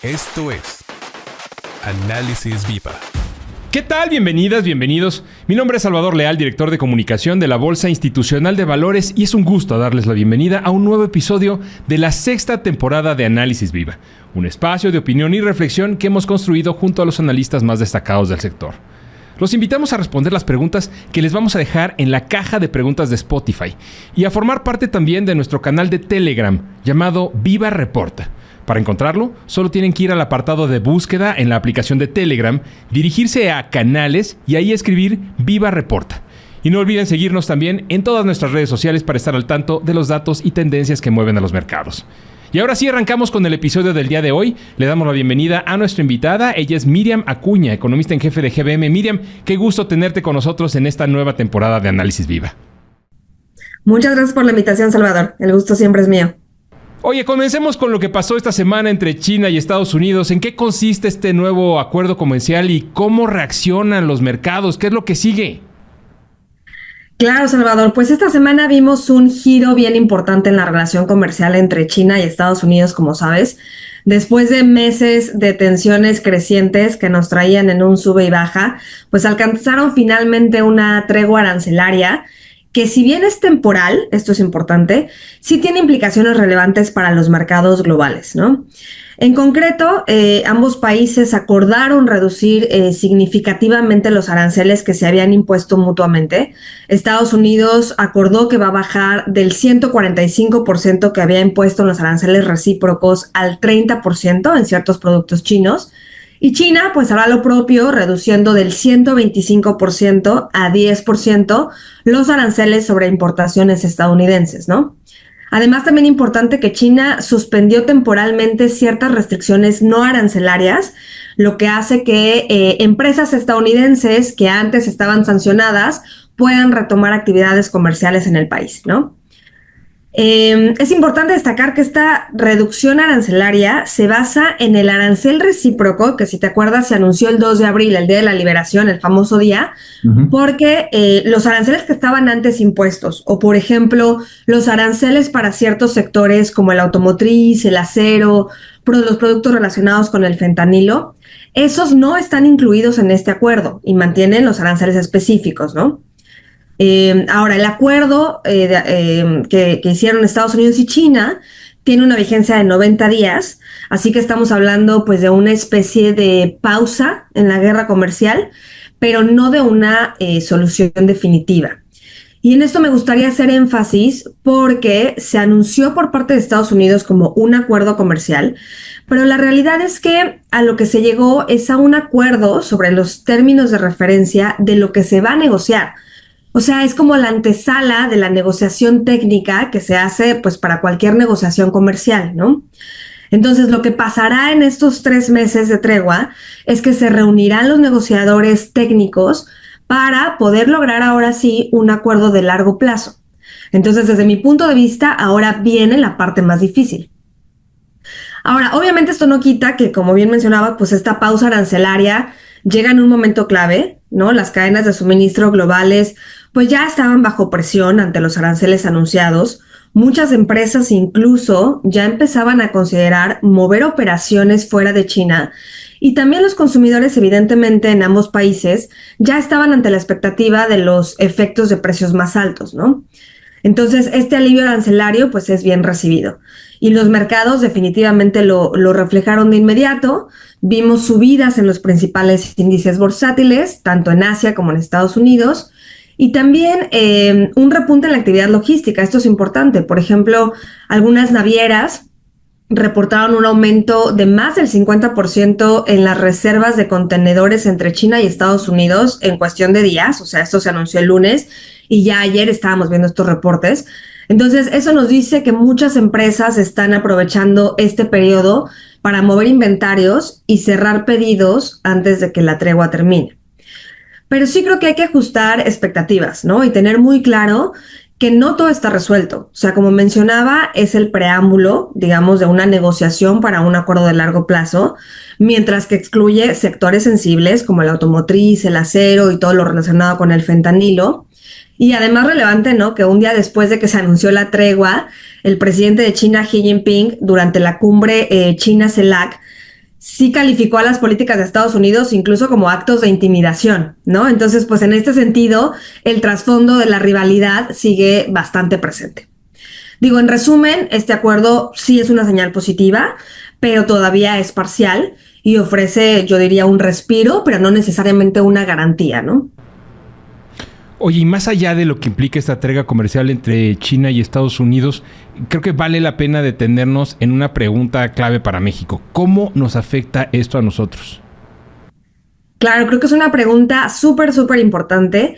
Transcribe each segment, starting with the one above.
Esto es Análisis Viva. ¿Qué tal? Bienvenidas, bienvenidos. Mi nombre es Salvador Leal, director de comunicación de la Bolsa Institucional de Valores, y es un gusto darles la bienvenida a un nuevo episodio de la sexta temporada de Análisis Viva, un espacio de opinión y reflexión que hemos construido junto a los analistas más destacados del sector. Los invitamos a responder las preguntas que les vamos a dejar en la caja de preguntas de Spotify y a formar parte también de nuestro canal de Telegram llamado Viva Reporta. Para encontrarlo, solo tienen que ir al apartado de búsqueda en la aplicación de Telegram, dirigirse a canales y ahí escribir Viva Reporta. Y no olviden seguirnos también en todas nuestras redes sociales para estar al tanto de los datos y tendencias que mueven a los mercados. Y ahora sí, arrancamos con el episodio del día de hoy. Le damos la bienvenida a nuestra invitada. Ella es Miriam Acuña, economista en jefe de GBM. Miriam, qué gusto tenerte con nosotros en esta nueva temporada de Análisis Viva. Muchas gracias por la invitación, Salvador. El gusto siempre es mío. Oye, comencemos con lo que pasó esta semana entre China y Estados Unidos. ¿En qué consiste este nuevo acuerdo comercial y cómo reaccionan los mercados? ¿Qué es lo que sigue? Claro, Salvador, pues esta semana vimos un giro bien importante en la relación comercial entre China y Estados Unidos, como sabes, después de meses de tensiones crecientes que nos traían en un sube y baja, pues alcanzaron finalmente una tregua arancelaria que, si bien es temporal, esto es importante, sí tiene implicaciones relevantes para los mercados globales, ¿no? En concreto, ambos países acordaron reducir significativamente los aranceles que se habían impuesto mutuamente. Estados Unidos acordó que va a bajar del 145% que había impuesto en los aranceles recíprocos al 30% en ciertos productos chinos. Y China pues hará lo propio, reduciendo del 125% a 10% los aranceles sobre importaciones estadounidenses, ¿no? Además, también importante que China suspendió temporalmente ciertas restricciones no arancelarias, lo que hace que empresas estadounidenses que antes estaban sancionadas puedan retomar actividades comerciales en el país, ¿no? Es importante destacar que esta reducción arancelaria se basa en el arancel recíproco, que si te acuerdas se anunció el 2 de abril, el Día de la Liberación, el famoso día, porque los aranceles que estaban antes impuestos, o por ejemplo, los aranceles para ciertos sectores como el automotriz, el acero, los productos relacionados con el fentanilo, esos no están incluidos en este acuerdo y mantienen los aranceles específicos, ¿no? Ahora, el acuerdo que hicieron Estados Unidos y China tiene una vigencia de 90 días, así que estamos hablando pues de una especie de pausa en la guerra comercial, pero no de una solución definitiva. Y en esto me gustaría hacer énfasis porque se anunció por parte de Estados Unidos como un acuerdo comercial, pero la realidad es que a lo que se llegó es a un acuerdo sobre los términos de referencia de lo que se va a negociar. O sea, es como la antesala de la negociación técnica que se hace pues para cualquier negociación comercial, ¿no? Entonces, lo que pasará en estos 3 meses de tregua es que se reunirán los negociadores técnicos para poder lograr ahora sí un acuerdo de largo plazo. Entonces, desde mi punto de vista, ahora viene la parte más difícil. Ahora, obviamente esto no quita que, como bien mencionaba, pues esta pausa arancelaria llega en un momento clave, ¿no? Las cadenas de suministro globales pues ya estaban bajo presión ante los aranceles anunciados. Muchas empresas incluso ya empezaban a considerar mover operaciones fuera de China, y también los consumidores, evidentemente, en ambos países ya estaban ante la expectativa de los efectos de precios más altos, ¿no? Entonces, este alivio arancelario pues es bien recibido. Y los mercados definitivamente lo reflejaron de inmediato. Vimos subidas en los principales índices bursátiles, tanto en Asia como en Estados Unidos. Y también un repunte en la actividad logística. Esto es importante. Por ejemplo, algunas navieras reportaron un aumento de más del 50% en las reservas de contenedores entre China y Estados Unidos en cuestión de días. O sea, esto se anunció el lunes y ya ayer estábamos viendo estos reportes. Entonces, eso nos dice que muchas empresas están aprovechando este periodo para mover inventarios y cerrar pedidos antes de que la tregua termine. Pero sí creo que hay que ajustar expectativas, ¿no? Y tener muy claro que no todo está resuelto. O sea, como mencionaba, es el preámbulo, digamos, de una negociación para un acuerdo de largo plazo, mientras que excluye sectores sensibles como el automotriz, el acero y todo lo relacionado con el fentanilo. Y además relevante, ¿no?, que un día después de que se anunció la tregua, el presidente de China, Xi Jinping, durante la cumbre China-CELAC, sí calificó a las políticas de Estados Unidos incluso como actos de intimidación, ¿no? Entonces, pues en este sentido, el trasfondo de la rivalidad sigue bastante presente. Digo, en resumen, este acuerdo sí es una señal positiva, pero todavía es parcial y ofrece, yo diría, un respiro, pero no necesariamente una garantía, ¿no? Oye, y más allá de lo que implica esta entrega comercial entre China y Estados Unidos, creo que vale la pena detenernos en una pregunta clave para México. ¿Cómo nos afecta esto a nosotros? Claro, creo que es una pregunta súper, súper importante.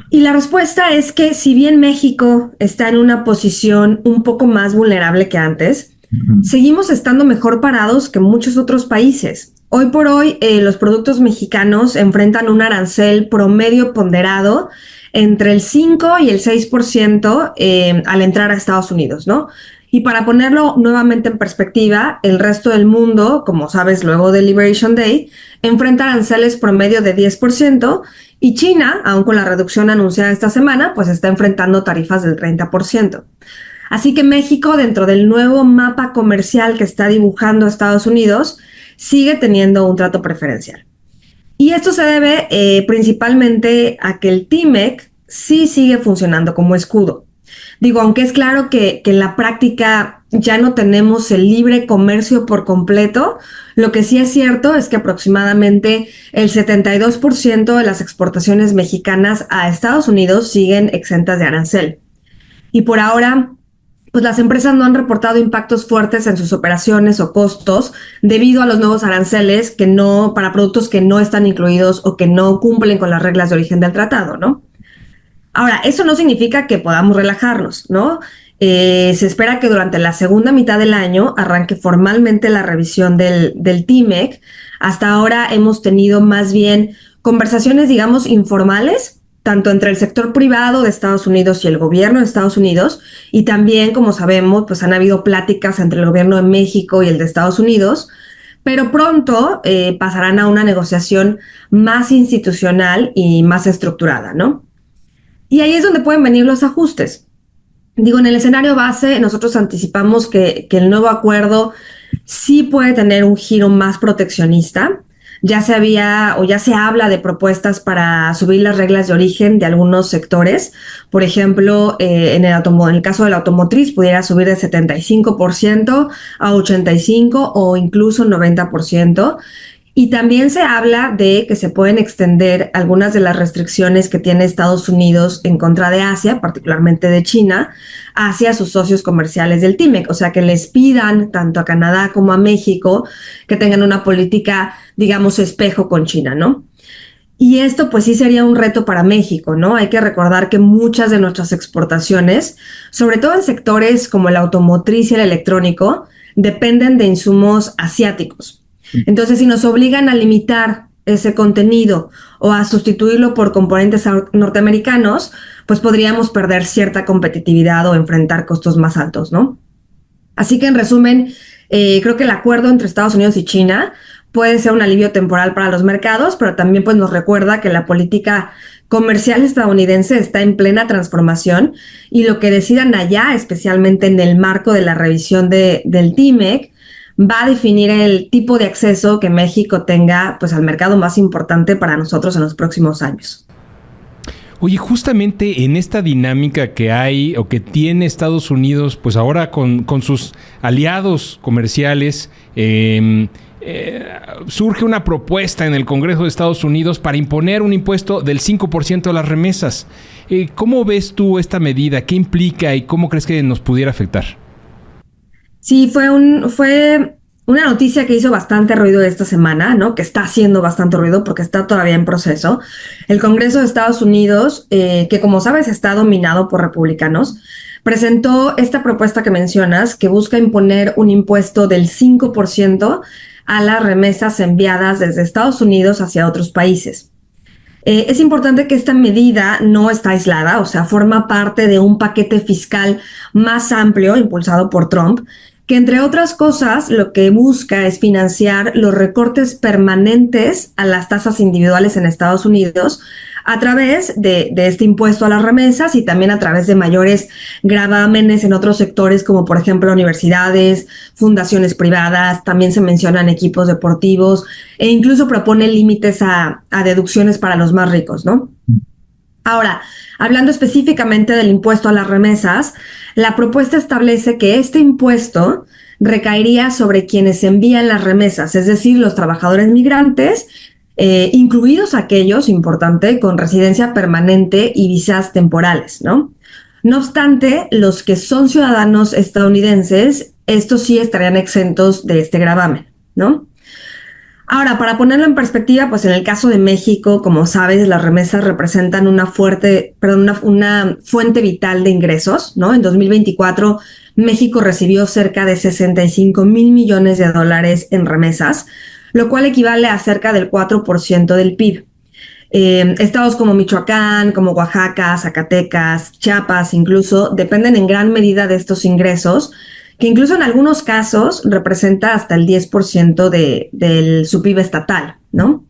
Y la respuesta es que si bien México está en una posición un poco más vulnerable que antes, seguimos estando mejor parados que muchos otros países. Hoy por hoy, los productos mexicanos enfrentan un arancel promedio ponderado entre el 5 y el 6% al entrar a Estados Unidos, ¿no? Y para ponerlo nuevamente en perspectiva, el resto del mundo, como sabes, luego de Liberation Day, enfrenta aranceles promedio de 10%, y China, aun con la reducción anunciada esta semana, pues está enfrentando tarifas del 30%. Así que México, dentro del nuevo mapa comercial que está dibujando Estados Unidos, sigue teniendo un trato preferencial. Y esto se debe principalmente a que el TMEC sí sigue funcionando como escudo. Digo, aunque es claro que en la práctica ya no tenemos el libre comercio por completo, lo que sí es cierto es que aproximadamente el 72% de las exportaciones mexicanas a Estados Unidos siguen exentas de arancel. Y por ahora, pues las empresas no han reportado impactos fuertes en sus operaciones o costos debido a los nuevos aranceles para productos que no están incluidos o que no cumplen con las reglas de origen del tratado, ¿no? Ahora, eso no significa que podamos relajarnos, ¿no? Se espera que durante la segunda mitad del año arranque formalmente la revisión del TMEC. Hasta ahora hemos tenido más bien conversaciones, digamos, informales, tanto entre el sector privado de Estados Unidos y el gobierno de Estados Unidos, y también, como sabemos, pues han habido pláticas entre el gobierno de México y el de Estados Unidos, pero pronto pasarán a una negociación más institucional y más estructurada, ¿no? Y ahí es donde pueden venir los ajustes. Digo, en el escenario base, nosotros anticipamos que el nuevo acuerdo sí puede tener un giro más proteccionista. Ya se habla de propuestas para subir las reglas de origen de algunos sectores. Por ejemplo, en el caso de la automotriz, pudiera subir de 75% a 85% o incluso 90%. Y también se habla de que se pueden extender algunas de las restricciones que tiene Estados Unidos en contra de Asia, particularmente de China, hacia sus socios comerciales del TMEC. O sea, que les pidan tanto a Canadá como a México que tengan una política, digamos, espejo con China, ¿no? Y esto pues sí sería un reto para México, ¿no? Hay que recordar que muchas de nuestras exportaciones, sobre todo en sectores como el automotriz y el electrónico, dependen de insumos asiáticos. Entonces, si nos obligan a limitar ese contenido o a sustituirlo por componentes norteamericanos, pues podríamos perder cierta competitividad o enfrentar costos más altos, ¿no? Así que, en resumen, creo que el acuerdo entre Estados Unidos y China puede ser un alivio temporal para los mercados, pero también pues nos recuerda que la política comercial estadounidense está en plena transformación y lo que decidan allá, especialmente en el marco de la revisión del TMEC, va a definir el tipo de acceso que México tenga pues al mercado más importante para nosotros en los próximos años. Oye, justamente en esta dinámica que hay o que tiene Estados Unidos, pues ahora con sus aliados comerciales, surge una propuesta en el Congreso de Estados Unidos para imponer un impuesto del 5% a las remesas. ¿Cómo ves tú esta medida? ¿Qué implica y cómo crees que nos pudiera afectar? Sí, fue una noticia que hizo bastante ruido esta semana, ¿no? Que está haciendo bastante ruido porque está todavía en proceso. El Congreso de Estados Unidos, que como sabes está dominado por republicanos, presentó esta propuesta que mencionas, que busca imponer un impuesto del 5% a las remesas enviadas desde Estados Unidos hacia otros países. Es importante que esta medida no está aislada, o sea, forma parte de un paquete fiscal más amplio impulsado por Trump, que entre otras cosas lo que busca es financiar los recortes permanentes a las tasas individuales en Estados Unidos a través de este impuesto a las remesas y también a través de mayores gravámenes en otros sectores como por ejemplo universidades, fundaciones privadas, también se mencionan equipos deportivos e incluso propone límites a deducciones para los más ricos, ¿no? Ahora, hablando específicamente del impuesto a las remesas, la propuesta establece que este impuesto recaería sobre quienes envían las remesas, es decir, los trabajadores migrantes, incluidos aquellos, importante, con residencia permanente y visas temporales, ¿no? No obstante, los que son ciudadanos estadounidenses, estos sí estarían exentos de este gravamen, ¿no? Ahora, para ponerlo en perspectiva, pues en el caso de México, como sabes, las remesas representan una fuente vital de ingresos, ¿no? En 2024, México recibió cerca de 65,000 millones de dólares en remesas, lo cual equivale a cerca del 4% del PIB. Estados como Michoacán, como Oaxaca, Zacatecas, Chiapas incluso, dependen en gran medida de estos ingresos, que incluso en algunos casos representa hasta el 10% de su PIB estatal, ¿no?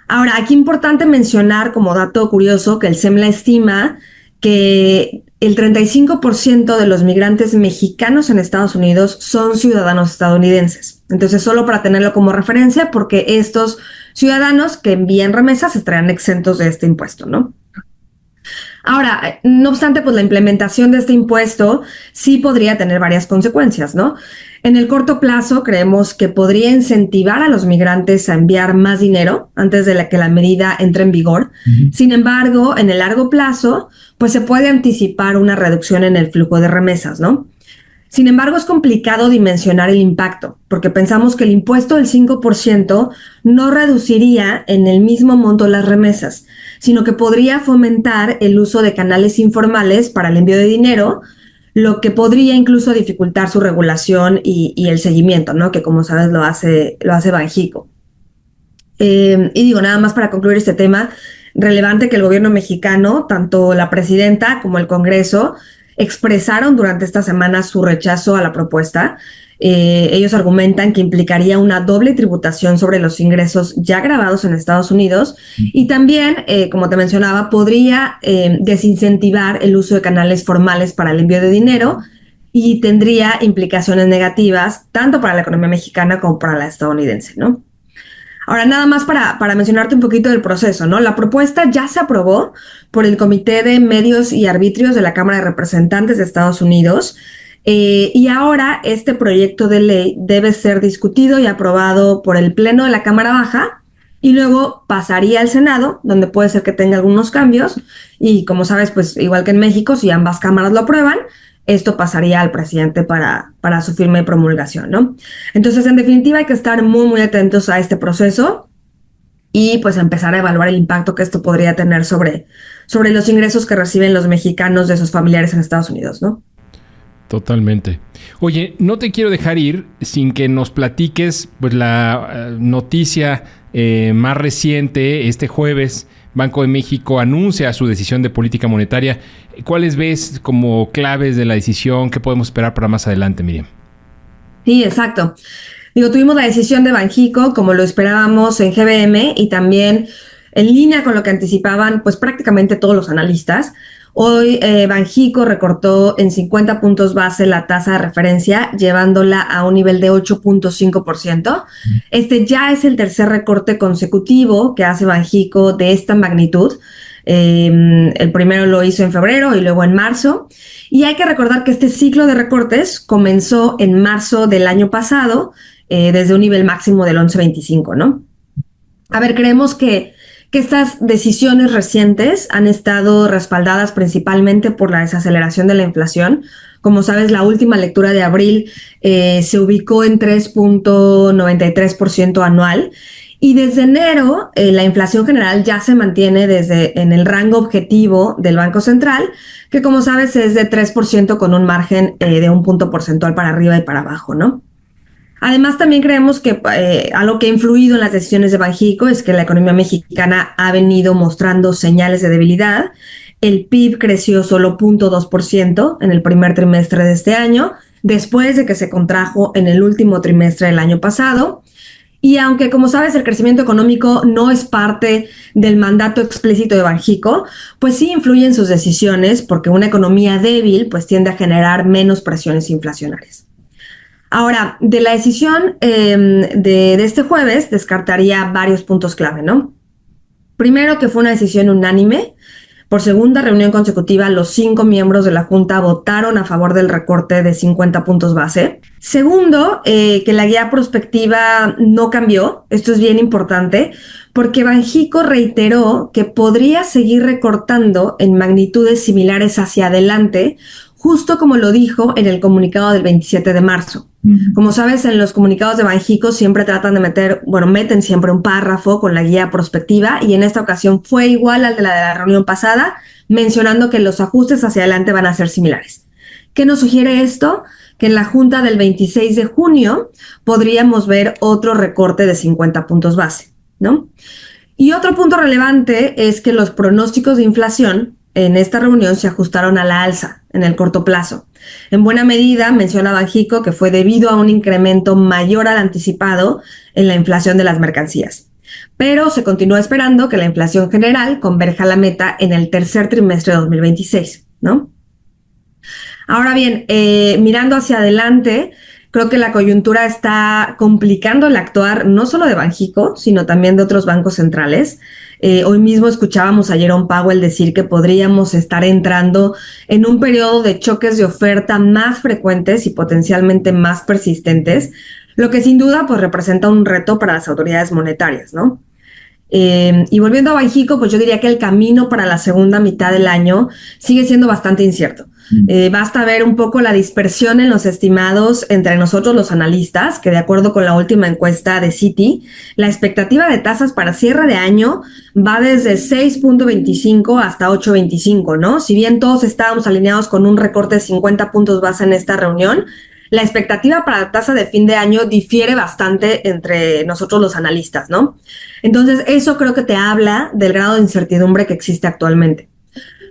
Ahora, aquí es importante mencionar como dato curioso que el SEMLA estima que el 35% de los migrantes mexicanos en Estados Unidos son ciudadanos estadounidenses. Entonces, solo para tenerlo como referencia, porque estos ciudadanos que envían remesas estarán exentos de este impuesto, ¿no? Ahora, no obstante, pues la implementación de este impuesto sí podría tener varias consecuencias, ¿no? En el corto plazo, creemos que podría incentivar a los migrantes a enviar más dinero antes de que la medida entre en vigor. Sin embargo, en el largo plazo, pues se puede anticipar una reducción en el flujo de remesas, ¿no? Sin embargo, es complicado dimensionar el impacto, porque pensamos que el impuesto del 5% no reduciría en el mismo monto las remesas, sino que podría fomentar el uso de canales informales para el envío de dinero, lo que podría incluso dificultar su regulación y el seguimiento, ¿no? Que como sabes lo hace Banxico. Y digo, nada más para concluir este tema, relevante que el gobierno mexicano, tanto la presidenta como el Congreso, expresaron durante esta semana su rechazo a la propuesta. Ellos argumentan que implicaría una doble tributación sobre los ingresos ya grabados en Estados Unidos y también, como te mencionaba, podría desincentivar el uso de canales formales para el envío de dinero y tendría implicaciones negativas tanto para la economía mexicana como para la estadounidense, ¿no? Ahora, nada más para mencionarte un poquito del proceso, ¿no? La propuesta ya se aprobó por el Comité de Medios y Arbitrios de la Cámara de Representantes de Estados Unidos y ahora este proyecto de ley debe ser discutido y aprobado por el Pleno de la Cámara Baja y luego pasaría al Senado, donde puede ser que tenga algunos cambios y como sabes, pues igual que en México, si ambas cámaras lo aprueban, esto pasaría al presidente para su firma y promulgación, ¿no? Entonces, en definitiva, hay que estar muy, muy atentos a este proceso y pues empezar a evaluar el impacto que esto podría tener sobre los ingresos que reciben los mexicanos de sus familiares en Estados Unidos, ¿no? Totalmente. Oye, no te quiero dejar ir sin que nos platiques pues la noticia más reciente. Este jueves, Banco de México anuncia su decisión de política monetaria. ¿Cuáles ves como claves de la decisión? ¿Qué podemos esperar para más adelante, Miriam? Sí, exacto. Digo, tuvimos la decisión de Banxico, como lo esperábamos en GBM y también en línea con lo que anticipaban pues prácticamente todos los analistas. Hoy Banxico recortó en 50 puntos base la tasa de referencia, llevándola a un nivel de 8.5%. Este ya es el tercer recorte consecutivo que hace Banxico de esta magnitud. El primero lo hizo en febrero y luego en marzo. Y hay que recordar que este ciclo de recortes comenzó en marzo del año pasado, desde un nivel máximo del 11.25, ¿no? A ver, creemos que estas decisiones recientes han estado respaldadas principalmente por la desaceleración de la inflación. Como sabes, la última lectura de abril se ubicó en 3.93% anual y desde enero la inflación general ya se mantiene en el rango objetivo del Banco Central, que como sabes es de 3% con un margen de un punto porcentual para arriba y para abajo, ¿no? Además, también creemos que algo que ha influido en las decisiones de Banxico es que la economía mexicana ha venido mostrando señales de debilidad. El PIB creció solo 0.2% en el primer trimestre de este año, después de que se contrajo en el último trimestre del año pasado. Y aunque, como sabes, el crecimiento económico no es parte del mandato explícito de Banxico, pues sí influye en sus decisiones porque una economía débil pues tiende a generar menos presiones inflacionarias. Ahora, de la decisión de este jueves, descartaría varios puntos clave, ¿no? Primero, que fue una decisión unánime. Por segunda reunión consecutiva, los 5 miembros de la Junta votaron a favor del recorte de 50 puntos base. Segundo, que la guía prospectiva no cambió. Esto es bien importante porque Banxico reiteró que podría seguir recortando en magnitudes similares hacia adelante, justo como lo dijo en el comunicado del 27 de marzo. Como sabes, en los comunicados de Banxico siempre tratan de meten siempre un párrafo con la guía prospectiva y en esta ocasión fue igual al de la reunión pasada, mencionando que los ajustes hacia adelante van a ser similares. ¿Qué nos sugiere esto? Que en la junta del 26 de junio podríamos ver otro recorte de 50 puntos base, ¿no? Y otro punto relevante es que los pronósticos de inflación en esta reunión se ajustaron a la alza en el corto plazo. En buena medida, menciona Banxico que fue debido a un incremento mayor al anticipado en la inflación de las mercancías. Pero se continúa esperando que la inflación general converja a la meta en el tercer trimestre de 2026, ¿no? Ahora bien, mirando hacia adelante, creo que la coyuntura está complicando el actuar no solo de Banxico, sino también de otros bancos centrales. Hoy mismo escuchábamos a Jerome Powell decir que podríamos estar entrando en un periodo de choques de oferta más frecuentes y potencialmente más persistentes, lo que sin duda pues representa un reto para las autoridades monetarias, ¿no? Y volviendo a Banxico, pues yo diría que el camino para la segunda mitad del año sigue siendo bastante incierto. Basta ver un poco la dispersión en los estimados entre nosotros los analistas, que de acuerdo con la última encuesta de Citi, la expectativa de tasas para cierre de año va desde 6.25 hasta 8.25, ¿no? Si bien todos estábamos alineados con un recorte de 50 puntos base en esta reunión, la expectativa para la tasa de fin de año difiere bastante entre nosotros los analistas, ¿no? Entonces, eso creo que te habla del grado de incertidumbre que existe actualmente.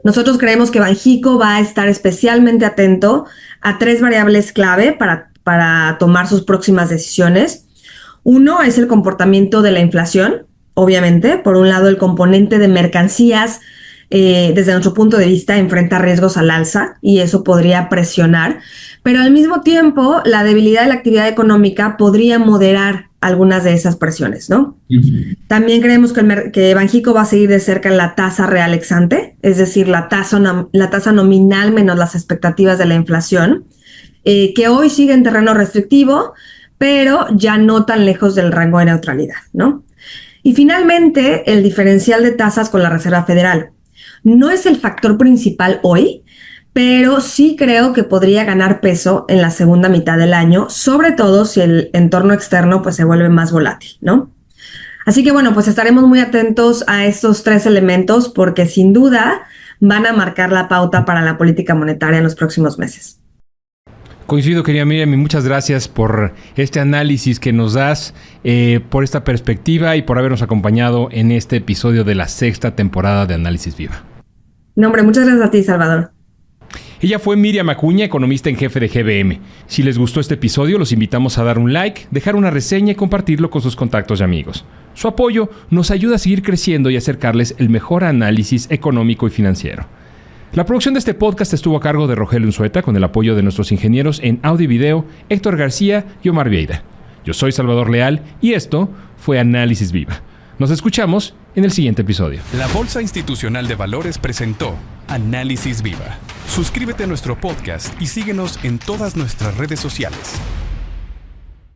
Nosotros creemos que Banxico va a estar especialmente atento a 3 variables clave para tomar sus próximas decisiones. Uno es el comportamiento de la inflación, obviamente. Por un lado, el componente de mercancías, desde nuestro punto de vista, enfrenta riesgos al alza y eso podría presionar. Pero al mismo tiempo, la debilidad de la actividad económica podría moderar algunas de esas presiones, ¿no? También creemos que Banxico va a seguir de cerca la tasa real ex ante, es decir, la tasa nominal menos las expectativas de la inflación, que hoy sigue en terreno restrictivo, pero ya no tan lejos del rango de neutralidad, ¿no? Y finalmente, el diferencial de tasas con la Reserva Federal. No es el factor principal hoy, pero sí creo que podría ganar peso en la segunda mitad del año, sobre todo si el entorno externo pues se vuelve más volátil, ¿no? Así que bueno, pues estaremos muy atentos a estos 3 elementos porque sin duda van a marcar la pauta para la política monetaria en los próximos meses. Coincido, querida Miriam, y muchas gracias por este análisis que nos das, por esta perspectiva y por habernos acompañado en este episodio de la 6ª temporada de Análisis Viva. No, hombre, muchas gracias a ti, Salvador. Ella fue Miriam Acuña, economista en jefe de GBM. Si les gustó este episodio, los invitamos a dar un like, dejar una reseña y compartirlo con sus contactos y amigos. Su apoyo nos ayuda a seguir creciendo y acercarles el mejor análisis económico y financiero. La producción de este podcast estuvo a cargo de Rogelio Unzueta con el apoyo de nuestros ingenieros en audio y video, Héctor García y Omar Vieira. Yo soy Salvador Leal y esto fue Análisis Viva. Nos escuchamos en el siguiente episodio. La Bolsa Institucional de Valores presentó Análisis Viva. Suscríbete a nuestro podcast y síguenos en todas nuestras redes sociales.